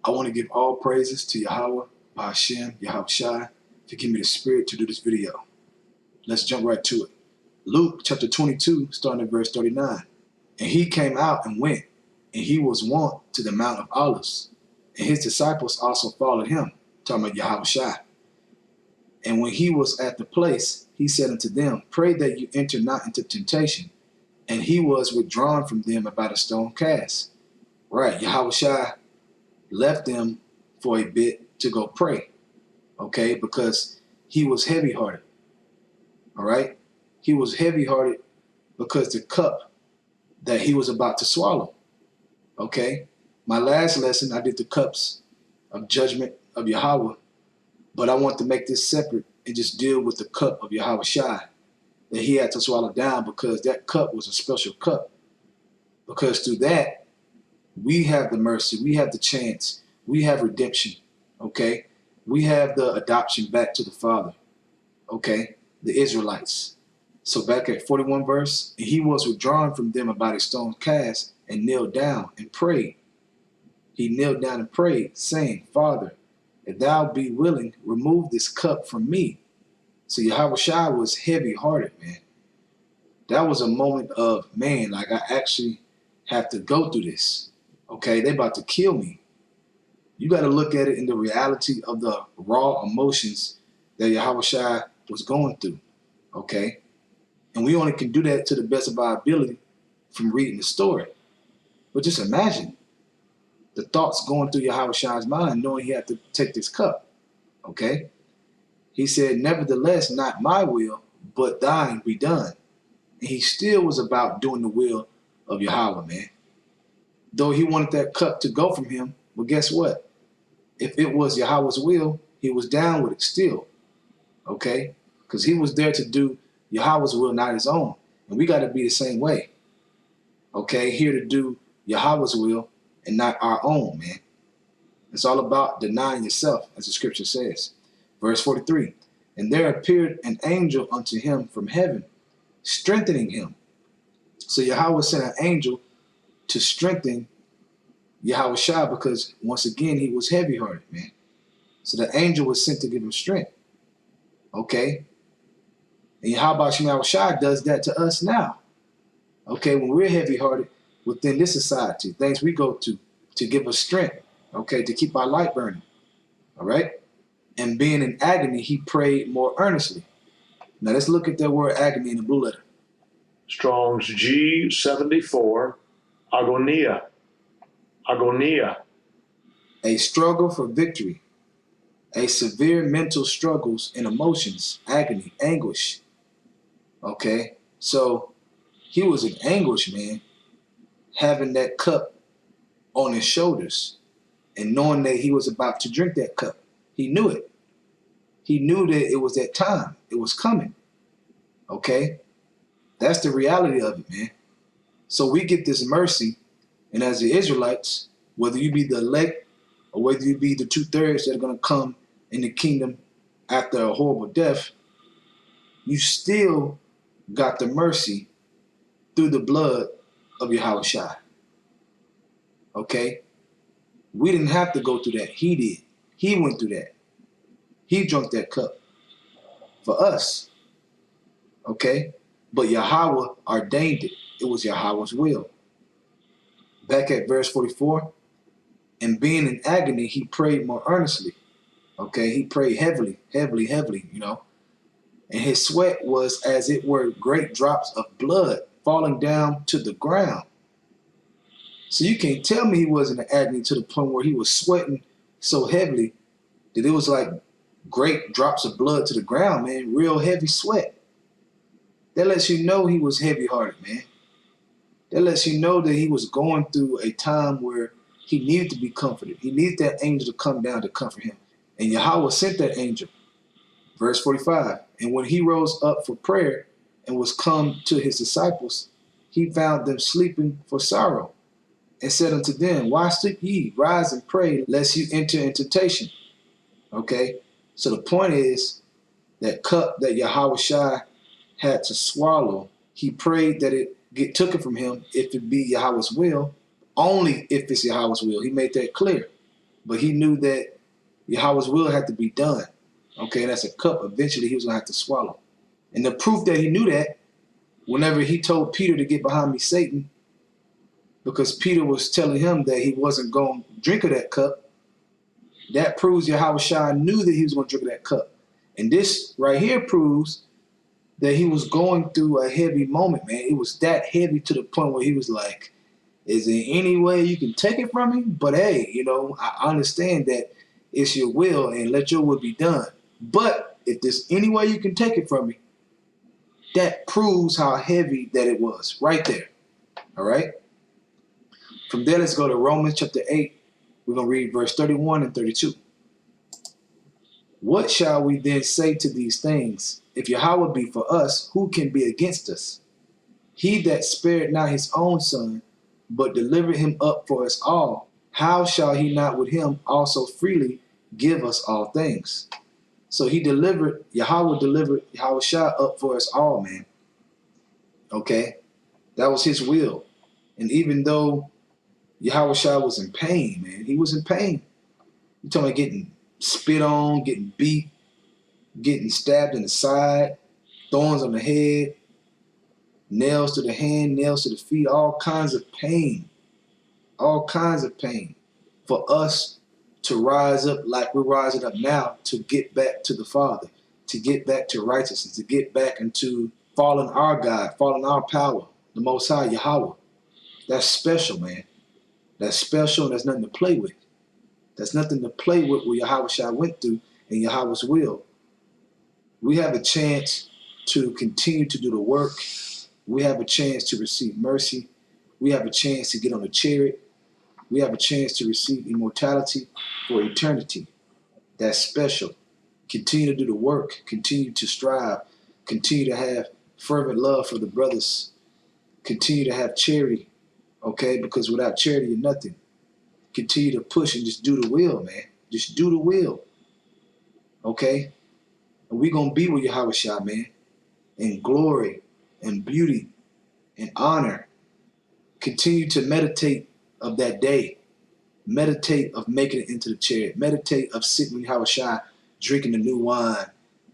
I want to give all praises to Yahweh, Bahashem, Yahawashi, to give me the spirit to do this video. Let's jump right to it. Luke chapter 22, starting at verse 39. And he came out and went, and he was wont to the Mount of Olives. And his disciples also followed him, talking about Yahawashi. And when he was at the place, he said unto them, Pray that you enter not into temptation. And he was withdrawn from them about a stone cast. Right, Yahawashi left them for a bit to go pray, okay, because he was heavy-hearted, all right? He was heavy-hearted because the cup that he was about to swallow, okay? My last lesson, I did the cups of judgment of Yahweh, but I want to make this separate and just deal with the cup of Yahawashi that he had to swallow down, because that cup was a special cup. Because through that, we have the mercy, we have the chance, we have redemption, okay? We have the adoption back to the Father, okay? The Israelites. So back at 41 verse, and he was withdrawn from them about a stone cast and knelt down and prayed. He knelt down and prayed, saying, Father, if thou be willing, remove this cup from me. So Yahawashi was heavy-hearted, man. That was a moment of, man, like I actually have to go through this. Okay, they about to kill me. You got to look at it in the reality of the raw emotions that Yahawashi was going through, okay? And we only can do that to the best of our ability from reading the story. But just imagine the thoughts going through Yahawashi's mind knowing he had to take this cup, okay? He said, nevertheless, not my will, but thine be done. And he still was about doing the will of Yahweh, man. Though he wanted that cup to go from him, well, guess what? If it was Yahweh's will, he was down with it still, okay? Because he was there to do Yahweh's will, not his own. And we got to be the same way, okay? Here to do Yahweh's will and not our own, man. It's all about denying yourself, as the scripture says. Verse 43, and there appeared an angel unto him from heaven, strengthening him. So Yahweh sent an angel to strengthen Yahawashi, because once again, he was heavy-hearted, man. So the angel was sent to give him strength, okay? And Yahawashi does that to us now, okay? When we're heavy-hearted within this society, things we go to give us strength, okay, to keep our light burning, all right? And being in agony, he prayed more earnestly. Now let's look at that word agony in the blue letter. Strong's G74, agonia. Agonia. A struggle for victory. A severe mental struggles and emotions, agony, anguish. Okay? So he was in anguish, man, having that cup on his shoulders and knowing that he was about to drink that cup. He knew it. He knew that it was that time. It was coming. Okay? That's the reality of it, man. So we get this mercy, and as the Israelites, whether you be the elect or whether you be the 2/3 that are going to come in the kingdom after a horrible death, you still got the mercy through the blood of Yahawashi. Okay? We didn't have to go through that. He did. He went through that. He drank that cup for us. Okay? But Yahweh ordained it. It was Yahweh's will. Back at verse 44, and being in agony, he prayed more earnestly. Okay? He prayed heavily, you know. And his sweat was as it were great drops of blood falling down to the ground. So you can't tell me he wasn't in agony to the point where he was sweating so heavily that it was like great drops of blood to the ground, man. Real heavy sweat. That lets you know he was heavy-hearted, man. That lets you know that he was going through a time where he needed to be comforted. He needed that angel to come down to comfort him. And Yahweh sent that angel. Verse 45, and when he rose up for prayer and was come to his disciples, he found them sleeping for sorrow, and said unto them, why sleep ye? Rise and pray, lest you enter into temptation. Okay? So the point is, that cup that Yahawashi had to swallow, he prayed that it took it from him if it be Yahweh's will, only if it's Yahweh's will. He made that clear. but he knew that Yahweh's will had to be done. Okay, that's a cup eventually he was going to have to swallow. And the proof that he knew that, whenever he told Peter to get behind me, Satan, because Peter was telling him that he wasn't going to drink of that cup, that proves Yahawashi knew that he was going to drink of that cup. And this right here proves that he was going through a heavy moment, man. It was that heavy to the point where he was like, is there any way you can take it from me? But hey, you know, I understand that it's your will and let your will be done. But if there's any way you can take it from me, that proves how heavy that it was right there. All right? From there, let's go to Romans chapter 8. We're going to read verse 31 and 32. What shall we then say to these things? If Yahweh be for us, who can be against us? He that spared not his own son, but delivered him up for us all, how shall he not with him also freely give us all things? So Yahweh delivered Yahawashi up for us all, man. Okay? That was his will. And even though Yahawashi was in pain, man, he was in pain. You're talking about getting spit on, getting beat, getting stabbed in the side, thorns on the head, nails to the hand, nails to the feet, all kinds of pain. All kinds of pain for us to rise up like we're rising up now to get back to the Father, to get back to righteousness, to get back into following our God, following our power, the Most High, Yahweh. That's special, man. That's special, and there's nothing to play with. There's nothing to play with what Yahawashi went through in Yahweh's will. We have a chance to continue to do the work. We have a chance to receive mercy. We have a chance to get on a chariot. We have a chance to receive immortality for eternity. That's special. Continue to do the work. Continue to strive. Continue to have fervent love for the brothers. Continue to have charity, okay? Because without charity, you're nothing. Continue to push and just do the will, man. Just do the will, okay? And we're going to be with Yahawashi, man, in glory and beauty and honor. Continue to meditate of that day. Meditate of making it into the chariot. Meditate of sitting with Yahawashi, drinking the new wine,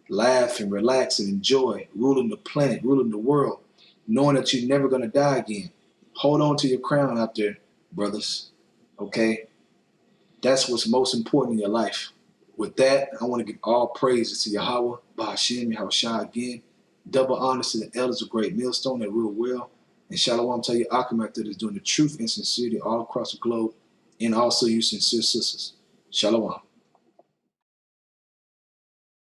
laughing, relaxing, enjoy, ruling the planet, ruling the world, knowing that you're never going to die again. Hold on to your crown out there, brothers. Okay? That's what's most important in your life. With that, I want to give all praises to Yahweh, Bahashim, Yahawashi again. Double honors to the elders of Great Millstone that rule well. And Shalom to you, Achamat, that is doing the truth and sincerity all across the globe. And also you sincere sisters. Shalom.